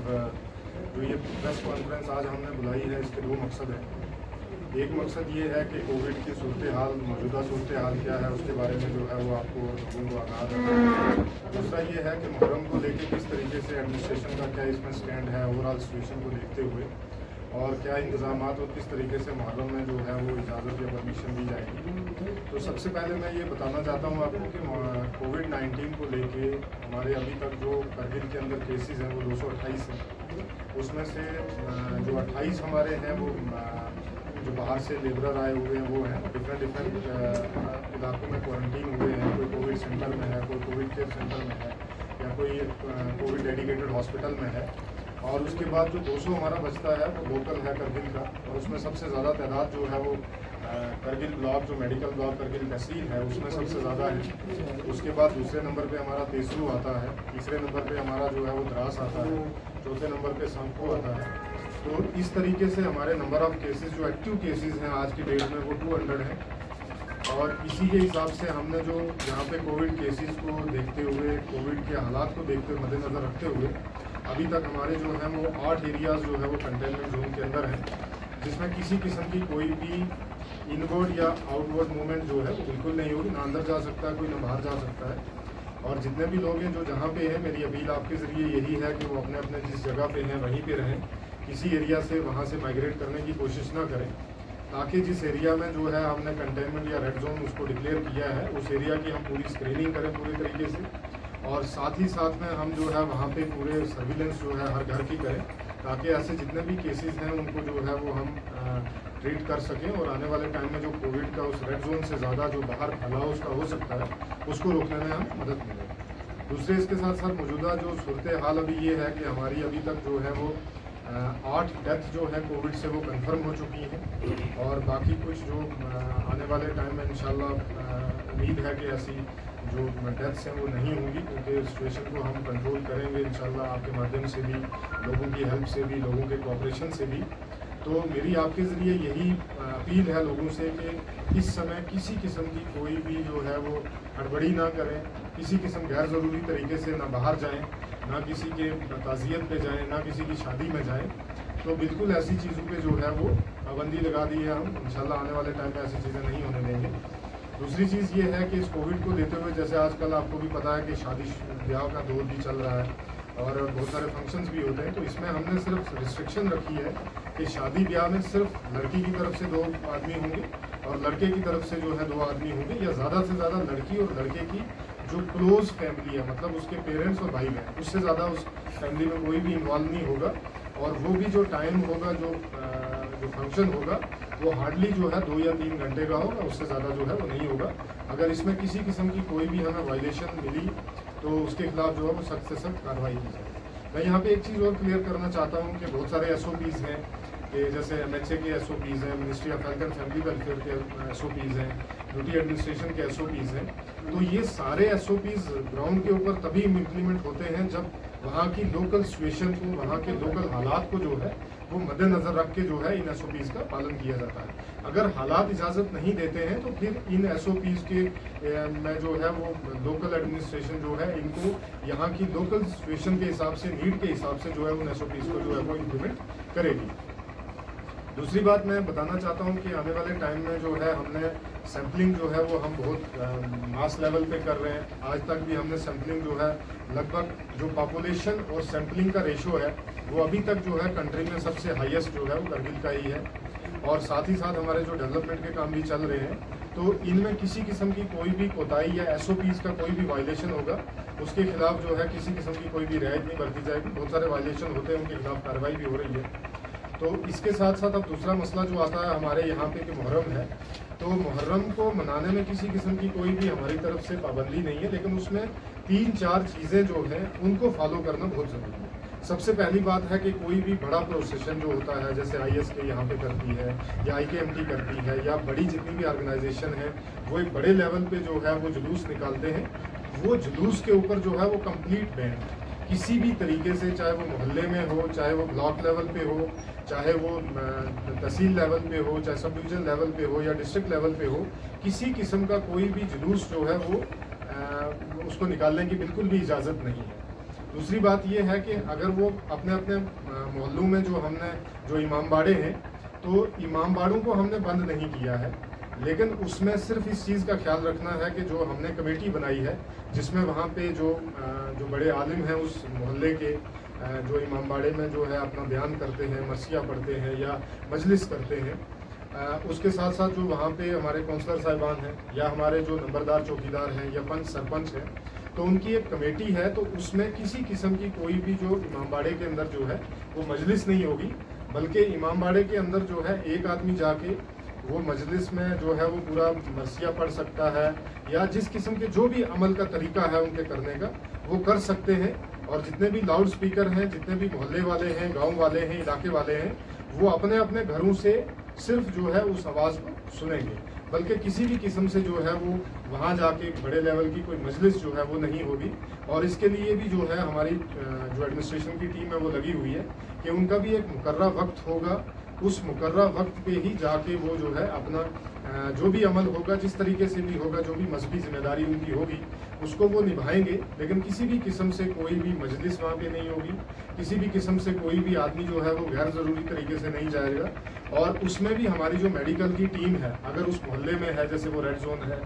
जो ये press conference आज हमने बुलाई है, इसके दो मकसद हैं। एक मकसद ये है कि कोविड की सूरत हाल, मौजूदा सूरत हाल क्या है, उसके बारे में जो है वो आपको लोगों को आगाह करना है। दूसरा ये है कि मुहर्रम को लेकर किस तरीके से एडमिनिस्ट्रेशन का क्या इसमें स्टैंड है ओवरऑल सिचुएशन को देखते हुए, और क्या इंतजाम और किस तरीके से मुहर्रम में जो है वो इजाज़त या परमिशन दी जाएगी। तो सबसे पहले मैं ये बताना चाहता हूँ आपको कि कोविड-19 को लेके हमारे अभी तक जो करगिल के अंदर केसेस हैं वो 228 हैं। उसमें से जो 28 हमारे हैं वो जो बाहर से लेबरर आए हुए हैं वो हैं, डिफरेंट इलाकों में क्वारंटीन हुए हैं। कोई कोविड सेंटर में है, कोई कोविड केयर सेंटर में है, या कोई कोविड डेडिकेटेड हॉस्पिटल में है। और उसके बाद जो 200 हमारा बचता है वो लोकल है करगिल का, और उसमें सबसे ज़्यादा तादाद जो है वो करगिल ब्लॉक, जो मेडिकल ब्लॉक करगिल तहसील है, उसमें सबसे ज़्यादा है। उसके बाद दूसरे नंबर पे हमारा तेसरू आता है, तीसरे नंबर पे हमारा जो है वो द्रास आता है, चौथे नंबर पे सांको आता है। तो इस तरीके से हमारे नंबर ऑफ़ केसेस जो एक्टिव केसेस हैं आज की डेट में वो 200 हैं। और इसी के हिसाब से हमने जो यहाँ पे कोविड केसेस को देखते हुए, कोविड के हालात को देखते हुए, मद्देनज़र रखते हुए अभी तक हमारे जो हैं वो 8 एरियाज़ जो है वो कंटेनमेंट जोन के अंदर हैं, जिसमें किसी किस्म की कोई भी इनवर्ड या आउटवर्ड मूवमेंट जो है वो बिल्कुल नहीं होगी। ना अंदर जा सकता है कोई, ना बाहर जा सकता है। और जितने भी लोग हैं जो जहाँ पे हैं, मेरी अपील आपके ज़रिए यही है कि वो अपने अपने जिस जगह पे हैं वहीं पे रहें, किसी एरिया से वहाँ से माइग्रेट करने की कोशिश ना करें, ताकि जिस एरिया में जो है हमने कंटेनमेंट या रेड जोन उसको डिक्लेयर किया है, उस एरिया की हम पूरी स्क्रीनिंग करें पूरी तरीके से। और साथ ही साथ में हम जो है वहाँ पे पूरे सर्विलेंस जो है हर घर की करें, ताकि ऐसे जितने भी केसेस हैं उनको जो है वो हम ट्रीट कर सकें, और आने वाले टाइम में जो कोविड का उस रेड जोन से ज़्यादा जो बाहर फैलाव उसका हो सकता है उसको रोकने में हम मदद मिले। दूसरे इसके साथ साथ मौजूदा जो सूरत हाल अभी ये है कि हमारी अभी तक जो है वो 8 डेथ जो है कोविड से वो कंफर्म हो चुकी हैं, और बाकी कुछ जो आने वाले टाइम में इंशाल्लाह उम्मीद है कि ऐसी जो डेथ्स हैं वो नहीं होंगी, क्योंकि सिचुएशन को हम कंट्रोल करेंगे इंशाल्लाह आपके माध्यम से भी, लोगों की हेल्प से भी, लोगों के कोऑपरेशन से भी। तो मेरी आपके ज़रिए यही अपील है लोगों से कि इस समय किसी किस्म की कोई भी जो है वो हड़बड़ी ना करें, किसी किस्म गैर ज़रूरी तरीके से ना बाहर जाएं, ना किसी के ताज़ियत पे जाएं, ना किसी की शादी में जाएं। तो बिल्कुल ऐसी चीज़ों पे जो है वो पाबंदी लगा दी है हम, इंशाल्लाह आने वाले टाइम में ऐसी चीज़ें नहीं होने देंगे। दूसरी चीज़ ये है कि इस कोविड को लेते हुए, जैसे आजकल आपको भी पता है कि शादी ब्याह का दौर भी चल रहा है और बहुत सारे फंक्शंस भी होते हैं, तो इसमें हमने सिर्फ रिस्ट्रिक्शन रखी है कि शादी ब्याह में सिर्फ लड़की की तरफ से 2 आदमी होंगे और लड़के की तरफ से जो है 2 आदमी होंगे, या ज़्यादा से ज़्यादा लड़की और लड़के की जो क्लोज फैमिली है, मतलब उसके पेरेंट्स और भाई बहन, उससे ज़्यादा उस फैमिली में कोई भी इन्वॉल्व नहीं होगा। और वो भी जो टाइम होगा, जो फंक्शन होगा, वो हार्डली जो है 2 या 3 घंटे का होगा, उससे ज़्यादा जो है वो नहीं होगा। अगर इसमें किसी किस्म की कोई भी हमें वायलेशन मिली तो उसके खिलाफ जो है वो सख्त से सख्त कार्रवाई की जाए। मैं यहाँ पे एक चीज़ और क्लियर करना चाहता हूँ कि बहुत सारे SOPs हैं, कि जैसे MHA के SOPs हैं, ministry of health and family welfare के SOPs हैं, ड्यूटी एडमिनिस्ट्रेशन के SOPs हैं। तो ये सारे SOPs ग्राउंड के ऊपर तभी इम्प्लीमेंट होते हैं जब वहाँ की लोकल सिचुएशन को, वहाँ के लोकल हालात को जो है वो मद्देनज़र रख के जो है इन SOPs का पालन किया जाता है। अगर हालात इजाज़त नहीं देते हैं तो फिर इन SOPs के में जो है वो लोकल एडमिनिस्ट्रेशन जो है इनको यहाँ की लोकल सिचुएशन के हिसाब से, नीड के हिसाब से जो है उन SOPs को जो है वो इम्प्लीमेंट करेगी। दूसरी बात मैं बताना चाहता हूँ कि आने वाले टाइम में जो है हमने सैम्पलिंग जो है वो हम बहुत मास लेवल पे कर रहे हैं। आज तक भी हमने सैम्पलिंग जो है लगभग जो पॉपुलेशन और सैम्पलिंग का रेशो है वो अभी तक जो है कंट्री में सबसे हाईएस्ट जो है वो करगिल का ही है। और साथ ही साथ हमारे जो डेवलपमेंट के काम भी चल रहे हैं, तो इनमें किसी किस्म की कोई भी कोताही या SOPs का कोई भी वायलेशन होगा, उसके खिलाफ जो है किसी किस्म की कोई भी रियायत नहीं बरती जाएगी। बहुत सारे वायलेशन होते हैं, उनके खिलाफ कार्रवाई भी हो रही है। तो इसके साथ साथ अब दूसरा मसला जो आता है हमारे यहाँ पे कि मुहर्रम है, तो मुहर्रम को मनाने में किसी किस्म की कोई भी हमारी तरफ से पाबंदी नहीं है, लेकिन उसमें 3-4 चीज़ें जो हैं उनको फॉलो करना बहुत ज़रूरी है। सबसे पहली बात है कि कोई भी बड़ा प्रोसेशन जो होता है, जैसे ISK यहाँ पे करती है या IKMT करती है, या बड़ी जितनी भी ऑर्गेनाइजेशन है वो एक बड़े लेवल पे जो है वो जुलूस निकालते हैं, वो जुलूस के ऊपर जो है वो कंप्लीट बैन है किसी भी तरीके से, चाहे वो मोहल्ले में हो, चाहे वो ब्लॉक लेवल पे हो, चाहे वो तहसील लेवल पे हो, चाहे सब डिवीज़न लेवल पे हो या डिस्ट्रिक्ट लेवल पे हो, किसी किस्म का कोई भी जुलूस जो है वो उसको निकालने की बिल्कुल भी इजाज़त नहीं है। दूसरी बात ये है कि अगर वो अपने अपने मोहल्लों में जो इमाम बाड़े हैं, तो इमाम बाड़ों को हमने बंद नहीं किया है, लेकिन उसमें सिर्फ इस चीज़ का ख्याल रखना है कि जो हमने कमेटी बनाई है, जिसमें वहाँ पे जो बड़े आलिम हैं उस मोहल्ले के, जो इमाम बाड़े में जो है अपना बयान करते हैं, मरसिया पढ़ते हैं या मजलिस करते हैं, उसके साथ साथ जो वहाँ पे हमारे कौंसलर साहिबान हैं या हमारे जो नंबरदार चौकीदार हैं या पंच सरपंच हैं, तो उनकी एक कमेटी है। तो उसमें किसी किस्म की कोई भी जो इमाम बाड़े के अंदर जो है वो मजलिस नहीं होगी, बल्कि इमाम बाड़े के अंदर जो है एक आदमी जाके वो मजलिस में जो है वो पूरा मरसिया पढ़ सकता है या जिस किस्म के जो भी अमल का तरीका है उनके करने का वो कर सकते हैं। और जितने भी लाउड स्पीकर हैं, जितने भी मोहल्ले वाले हैं, गांव वाले हैं, इलाके वाले हैं, वो अपने अपने घरों से सिर्फ जो है उस आवाज़ को सुनेंगे, बल्कि किसी भी किस्म से जो है वो वहाँ जाके बड़े लेवल की कोई मजलिस जो है वो नहीं होगी। और इसके लिए भी जो है हमारी जो एडमिनिस्ट्रेशन की टीम है वो लगी हुई है कि उनका भी एक मुकर्रर वक्त होगा, उस मुकर्रर वक्त पे ही जाके वो जो है अपना जो भी अमल होगा, जिस तरीके से भी होगा, जो भी मजहबी जिम्मेदारी उनकी होगी उसको वो निभाएंगे। लेकिन किसी भी किस्म से कोई भी मजलिस वहाँ पे नहीं होगी, किसी भी किस्म से कोई भी आदमी जो है वो गैर ज़रूरी तरीके से नहीं जाएगा। और उसमें भी हमारी जो मेडिकल की टीम है, अगर उस मोहल्ले में है, जैसे वो रेड जोन है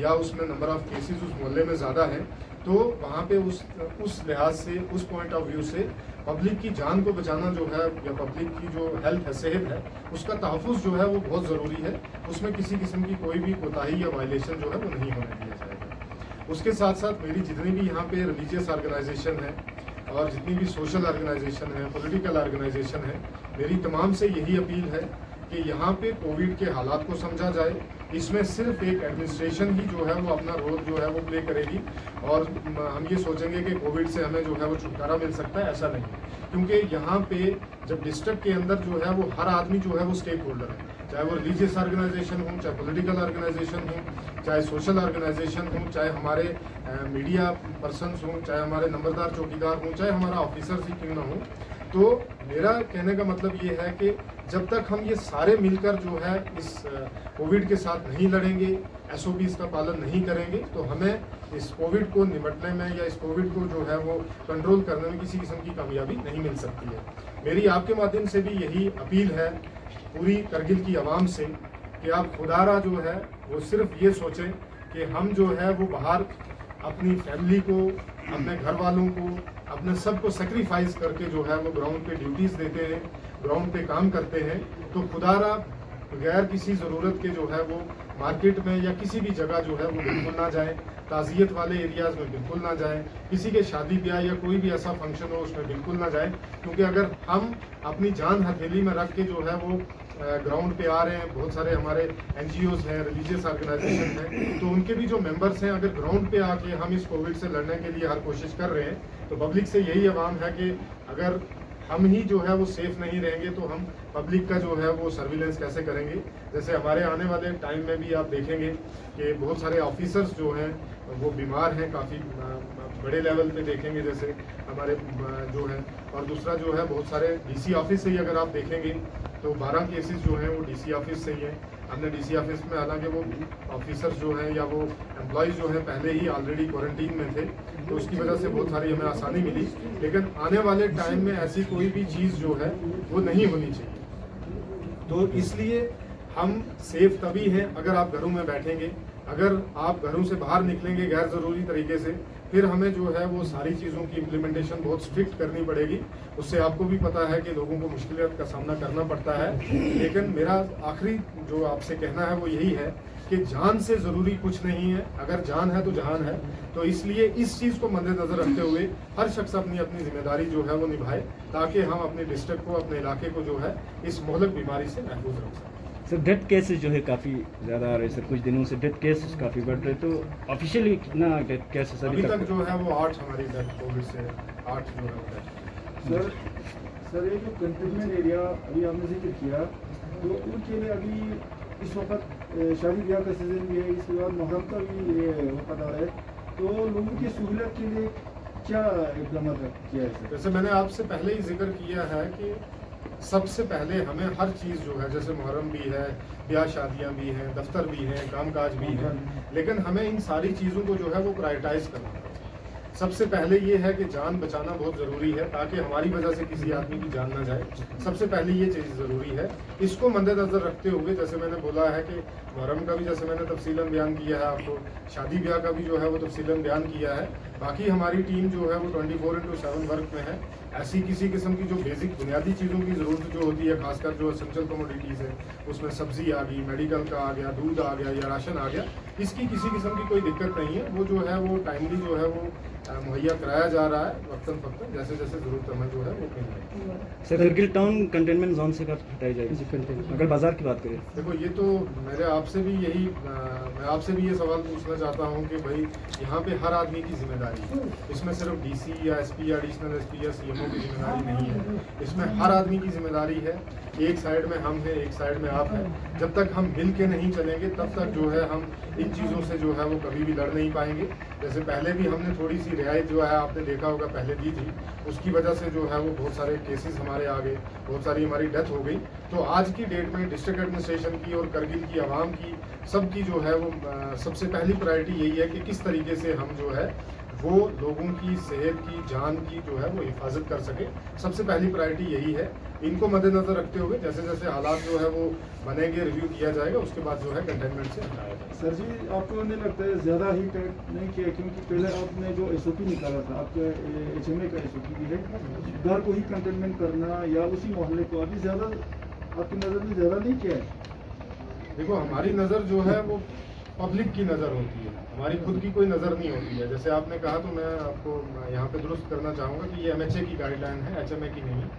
या उसमें नंबर ऑफ़ केसेस उस मोहल्ले में ज़्यादा है, तो वहाँ पे उस लिहाज से, उस पॉइंट ऑफ व्यू से पब्लिक की जान को बचाना जो है या पब्लिक की जो हेल्थ है, सेहत है, उसका तहफ़्फ़ुज़ जो है वो बहुत ज़रूरी है। उसमें किसी किस्म की कोई भी कोताही या वायलेशन जो है वो नहीं होने दिया जाएगा। उसके साथ साथ मेरी जितनी भी यहाँ पे रिलीजियस ऑर्गेनाइजेशन है और जितनी भी सोशल ऑर्गेनाइजेशन है, पॉलिटिकल ऑर्गेनाइजेशन है, मेरी तमाम से यही अपील है कि यहाँ पे कोविड के हालात को समझा जाए। इसमें सिर्फ एक एडमिनिस्ट्रेशन ही जो है वो अपना रोल जो है वो प्ले करेगी और हम ये सोचेंगे कि कोविड से हमें जो है वो छुटकारा मिल सकता है, ऐसा नहीं। क्योंकि यहाँ पे जब डिस्ट्रिक्ट के अंदर जो है वो हर आदमी जो है वो स्टेक होल्डर है, चाहे वो रिलीजियस ऑर्गेनाइजेशन हो, चाहे पॉलिटिकल ऑर्गेनाइजेशन हो, चाहे सोशल ऑर्गेनाइजेशन हो, चाहे हमारे मीडिया पर्सनस हों, चाहे हमारे नंबरदार चौकीदार हों, चाहे हमारा ऑफिसर ही क्यों ना हो। तो मेरा कहने का मतलब ये है कि जब तक हम ये सारे मिलकर जो है इस कोविड के साथ नहीं लड़ेंगे, SOPs का पालन नहीं करेंगे, तो हमें इस कोविड को निपटने में या इस कोविड को जो है वो कंट्रोल करने में किसी किस्म की कामयाबी नहीं मिल सकती है। मेरी आपके माध्यम से भी यही अपील है पूरी करगिल की आवाम से कि आप खुदारा जो है वो सिर्फ ये सोचें कि हम जो है वो बाहर अपनी फैमिली को, अपने घर वालों को, अपने सब को सेक्रीफाइस करके जो है वो ग्राउंड पे ड्यूटीज़ देते हैं, ग्राउंड पे काम करते हैं। तो खुदारा बगैर किसी ज़रूरत के जो है वो मार्केट में या किसी भी जगह जो है वो बिल्कुल ना जाएं, ताज़ियत वाले एरियाज़ में बिल्कुल ना जाएं, किसी के शादी ब्याह या कोई भी ऐसा फंक्शन हो उसमें बिल्कुल ना जाएं। क्योंकि अगर हम अपनी जान हथेली में रख के जो है वो ग्राउंड पे आ रहे हैं, बहुत सारे हमारे NGOs हैं, रिलीजियस ऑर्गेनाइजेशन हैं, तो उनके भी जो मेंबर्स हैं, अगर ग्राउंड पे आके हम इस कोविड से लड़ने के लिए हर कोशिश कर रहे हैं, तो पब्लिक से यही आह्वान है कि अगर हम ही जो है वो सेफ नहीं रहेंगे तो हम पब्लिक का जो है वो सर्विलेंस कैसे करेंगे। जैसे हमारे आने वाले टाइम में भी आप देखेंगे कि बहुत सारे ऑफिसर्स जो हैं वो बीमार हैं, काफ़ी बड़े लेवल पे देखेंगे जैसे हमारे जो हैं। और दूसरा जो है बहुत सारे DC ऑफिस से ही अगर आप देखेंगे तो 12 केसेस जो हैं वो DC ऑफिस से ही हैं। हमने DC ऑफिस में, हालांकि वो ऑफिसर्स जो हैं या वो एम्प्लॉयज़ जो हैं पहले ही ऑलरेडी क्वारंटीन में थे, तो उसकी वजह से बहुत सारी हमें आसानी मिली। लेकिन आने वाले टाइम में ऐसी कोई भी चीज़ जो है वो नहीं होनी चाहिए। तो इसलिए हम सेफ तभी हैं अगर आप घरों में बैठेंगे। अगर आप घरों से बाहर निकलेंगे गैर ज़रूरी तरीके से, फिर हमें जो है वो सारी चीज़ों की इम्प्लीमेंटेशन बहुत स्ट्रिक्ट करनी पड़ेगी। उससे आपको भी पता है कि लोगों को मुश्किलात का सामना करना पड़ता है। लेकिन मेरा आखिरी जो आपसे कहना है वो यही है कि जान से ज़रूरी कुछ नहीं है, अगर जान है तो जहान है। तो इसलिए इस चीज़ को मद्देनज़र रखते हुए हर शख्स अपनी अपनी जिम्मेदारी जो है वो निभाए, ताकि हम अपने डिस्ट्रिक्ट को, अपने इलाके को जो है इस मोहलक बीमारी से महफूज रख सकें। सर डेथ केसेस जो है काफ़ी ज़्यादा आ रहे हैं सर, कुछ दिनों से डेथ केसेस काफ़ी बढ़ रहे हैं, तो ऑफिशियली कितना डेथ केसेस अभी तक जो है वो 8 हमारी डेथ कोविड से 8 जो है सर। सर ये जो कंटेनमेंट एरिया अभी आपने जिक्र किया, तो उनके लिए अभी इस वक्त शादी ब्याह का सीज़न भी है, इसके बाद मुहर्रम का भी ये वक्त आ रहा है, तो लोगों की सहूलियत के लिए क्या इकदाम किया है? जैसे मैंने आपसे पहले ही जिक्र किया है कि सबसे पहले हमें हर चीज़ जो है, जैसे मुहर्रम भी है, ब्याह शादियाँ भी हैं, दफ्तर भी हैं, कामकाज भी हैं, लेकिन हमें इन सारी चीज़ों को जो है वो प्रायोरिटाइज करना है। सबसे पहले ये है कि जान बचाना बहुत ज़रूरी है, ताकि हमारी वजह से किसी आदमी की जान ना जाए। सबसे पहले ये चीज़ ज़रूरी है। इसको मद्देनज़र रखते हुए, जैसे मैंने बोला है कि मुहर्रम का भी जैसे मैंने तफसीलन बयान किया है आपको, शादी ब्याह का भी जो है वो तफसीलन बयान किया है। बाकी हमारी टीम जो है वो 24/7 वर्क में है। ऐसी किसी किस्म की जो बेसिक बुनियादी चीज़ों की ज़रूरत जो होती है, खासकर जो एसेंशियल कमोडिटीज़ है, उसमें सब्ज़ी आ गई, मेडिकल का आ गया, दूध आ गया या राशन आ गया, इसकी किसी किस्म की कोई दिक्कत नहीं है। वो जो है वो टाइमली जो है वो मुहैया कराया जा रहा है, वक्तन फक्तन जैसे जैसे ज़रूरतमंद जो है वो मिल रही है। सर गिरगिल टाउन कंटेनमेंट जोन से कब हटाई जाएगी अगर बाजार की बात करें? देखो, ये तो मेरे आपसे भी यही मैं आपसे भी ये सवाल पूछना चाहता हूँ कि भाई यहाँ पे हर आदमी की जिम्मेदारी है। इसमें सिर्फ डीसी या एसपी या एडिशनल एसपी या सीएमओ की जिम्मेदारी नहीं है, इसमें हर आदमी की जिम्मेदारी है। एक साइड में हम हैं, एक साइड में आप हैं। जब तक हम मिल के नहीं चलेंगे तब तक जो है हम इन चीज़ों से जो है वो कभी भी लड़ नहीं पाएंगे। जैसे पहले भी हमने थोड़ी सी रियायत जो है आपने देखा होगा पहले दी थी, उसकी वजह से जो है वो बहुत सारे केसेस हमारे आ गए, बहुत सारी हमारी डेथ हो गई। तो आज की डेट में डिस्ट्रिक्ट एडमिनिस्ट्रेशन की और करगिल की आवाम की सबकी जो है वो सबसे पहली प्रायोरिटी यही है कि किस तरीके से हम जो है वो लोगों की सेहत की, जान की जो है वो हिफाजत कर सके। सबसे पहली प्रायोरिटी यही है। इनको मद्देनजर रखते हुए जैसे जैसे हालात जो है वो बनेंगे, रिव्यू किया जाएगा, उसके बाद जो है कंटेनमेंट से हटाया जाएगा। सर जी, आपको नहीं लगता है ज़्यादा ही टाइट नहीं किया? क्योंकि पहले आपने जो एसओपी निकाला था, आपका एचएमए का एसओपी भी है, घर को ही कंटेनमेंट करना या उसी मोहल्ले को, अभी ज़्यादा आपकी नज़र में ज़्यादा नहीं किया है? देखो, हमारी नज़र जो है वो पब्लिक की नज़र होती है, हमारी खुद की कोई नज़र नहीं होती है। जैसे आपने कहा तो मैं आपको यहाँ पे दुरुस्त करना चाहूँगा कि ये एमएचए की गाइडलाइन है, एचएमए की नहीं है।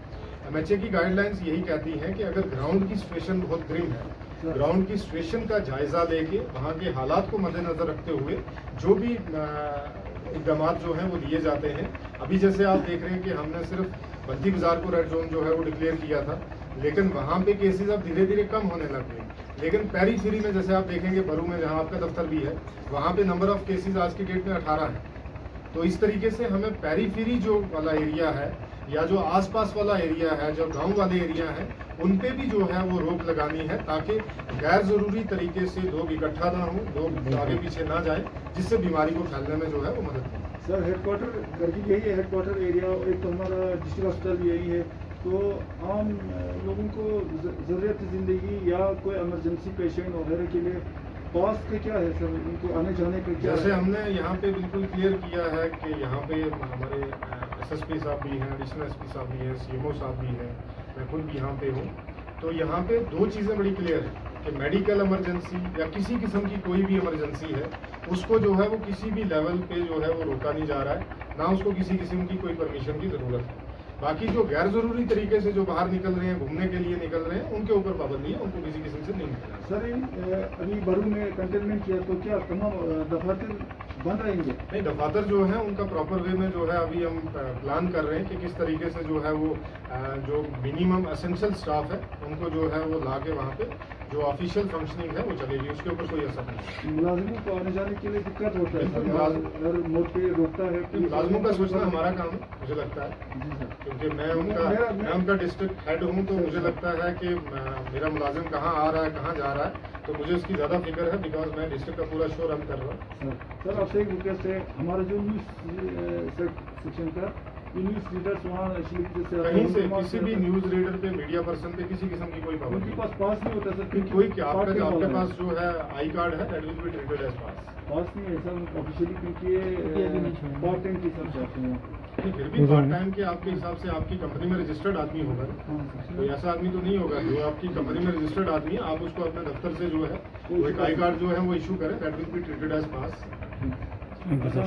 एमएचए की गाइडलाइंस यही कहती हैं कि अगर ग्राउंड की सिचुएशन बहुत ग्रिम है, ग्राउंड की सिचुएशन का जायज़ा लेके वहाँ के हालात को मद्देनज़र रखते हुए जो भी इकदाम जो हैं वो लिए जाते हैं। अभी जैसे आप देख रहे हैं कि हमने सिर्फ बल्दी बाज़ार को रेड जोन जो है वो डिक्लेयर किया था, लेकिन वहाँ पे केसेस अब धीरे धीरे कम होने लग गए। लेकिन पेरीफेरी में जैसे आप देखेंगे बरू में जहाँ आपका दफ्तर भी है, वहाँ पे नंबर ऑफ केसेस आज की डेट में 18 है। तो इस तरीके से हमें पेरीफेरी जो वाला एरिया है या जो आसपास वाला एरिया है, जो गांव वाले एरिया हैं, उन पे भी जो है वो रोक लगानी है, ताकि गैर ज़रूरी तरीके से लोग इकट्ठा ना हों, लोग आगे पीछे ना जाएं, जिससे बीमारी को फैलने में जो है वो मदद मिले। सर, हेडक्वार्टर करगिल यही है, हेडक्वार्टर एरिया, एक तो हमारा डिस्ट्रिक्ट हॉस्पिटल यही है। तो आम लोगों को ज़रूरत ज़िंदगी या कोई इमरजेंसी पेशेंट वगैरह के लिए पास का क्या है सर, उनको आने जाने का क्या जैसे है? हमने यहाँ पे बिल्कुल क्लियर किया है कि यहाँ पे हमारे एसएसपी साहब भी हैं, एडिशनल एसपी साहब भी हैं, सीएमओ साहब भी हैं, मैं खुद भी यहाँ पे हूँ। तो यहाँ पे दो चीज़ें बड़ी क्लियर है कि मेडिकल इमरजेंसी या किसी किस्म की कोई भी इमरजेंसी है, उसको जो है वो किसी भी लेवल पे जो है वो रोका नहीं जा रहा है, ना उसको किसी किस्म की कोई परमिशन की ज़रूरत है। बाकी जो गैर ज़रूरी तरीके से जो बाहर निकल रहे हैं, घूमने के लिए निकल रहे हैं, उनके ऊपर पाबंदी है, उनको किसी किस्म से नहीं निकलना। सर, अभी बरू में कंटेनमेंट किया तो क्या तमाम दफातर बंद रहेंगे? नहीं, दफातर जो है उनका प्रॉपर वे में जो है अभी हम प्लान कर रहे हैं कि किस तरीके से जो है वो जो मिनिमम एसेंशियल स्टाफ है उनको जो है वो ला के वहाँ पे जो ऑफिशियल फंक्शनिंग है वो चलेगी, उसके ऊपर कोई असर नहीं। मुलाजिमों को आने जाने के लिए दिक्कत होता है बिल्कुल, सर, हर मोड़ पे रोकता है। मुलाजिमों का सोचना हमारा काम है, मुझे लगता है, जी सर। क्योंकि मैं उनका डिस्ट्रिक्ट हेड हूँ, तो मुझे लगता है कि मेरा मुलाजिम कहाँ आ रहा है, कहाँ जा रहा है, तो मुझे उसकी ज़्यादा फिक्र है, बिकॉज मैं डिस्ट्रिक्ट का पूरा शो रन कर रहा हूँ। सर, आपसे एक रिक्वेस्ट है, हमारा जो न्यूज़ सेक्शन का न्यूज़ रीडर्स वहाँ कहीं से किसी भी न्यूज़ रीडर पे, मीडिया पर्सन पे किसी किस्म की कोई पाबंदी उनके पास पास नहीं होता सर, कोई क्या आपके पास जो है आई कार्ड है, that will be treated as pass नहीं है सर ऑफिशियली, क्योंकि ये पार्ट टाइम के हिसाब से आते हैं। फिर भी पार्ट टाइम के आपके हिसाब से आपकी कंपनी में रजिस्टर्ड आदमी होगा ना, हाँ सर। कोई ऐसा आदमी तो नहीं होगा जो आपकी कंपनी में रजिस्टर्ड आदमी है, आप उसको अपने दफ्तर से जो है वो एक आई कार्ड जो है वो इशू करें, that will be treated as pass. अच्छा,